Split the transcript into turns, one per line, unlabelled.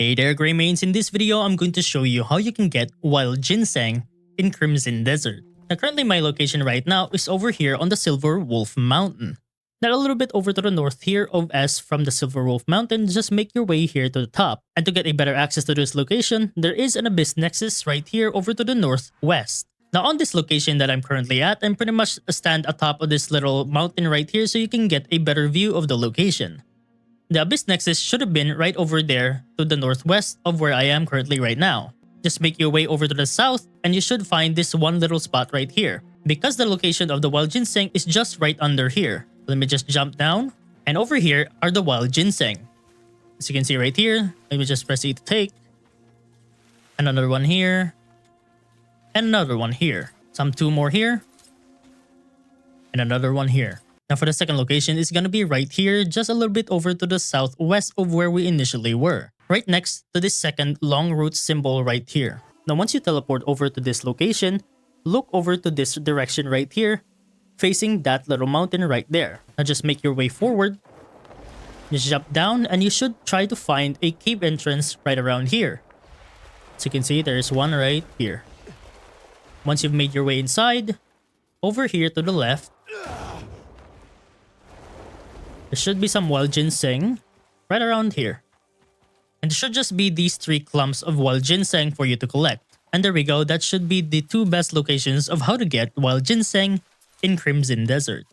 Hey there, Grey Mains. In this video, I'm going to show you how you can get Wild Ginseng in Crimson Desert. Now, currently my location right now is over here on the Silver Wolf Mountain. Now, a little bit over to the north here of us from the Silver Wolf Mountain, just make your way here to the top. And to get a better access to this location, there is an Abyss Nexus right here over to the northwest. Now, on this location that I'm currently at, I'm pretty much stand atop of this little mountain right here so you can get a better view of the location. The Abyss Nexus should have been right over there to the northwest of where I am currently right now. Just make your way over to the south and you should find this one little spot right here. Because the location of the Wild Ginseng is just right under here. Let me just jump down. And over here are the Wild Ginseng. As you can see right here, let me just press E to take. And another one here. And another one here. Two more here. And another one here. Now for the second location is going to be right here, just a little bit over to the southwest of where we initially were. Right next to this second long root symbol right here. Now once you teleport over to this location, look over to this direction right here, facing that little mountain right there. Now just make your way forward, just jump down and you should try to find a cave entrance right around here. As you can see, there is one right here. Once you've made your way inside, over here to the left, there should be some Wild Ginseng right around here. And there should just be these 3 clumps of Wild Ginseng for you to collect. And there we go, that should be the 2 best locations of how to get Wild Ginseng in Crimson Desert.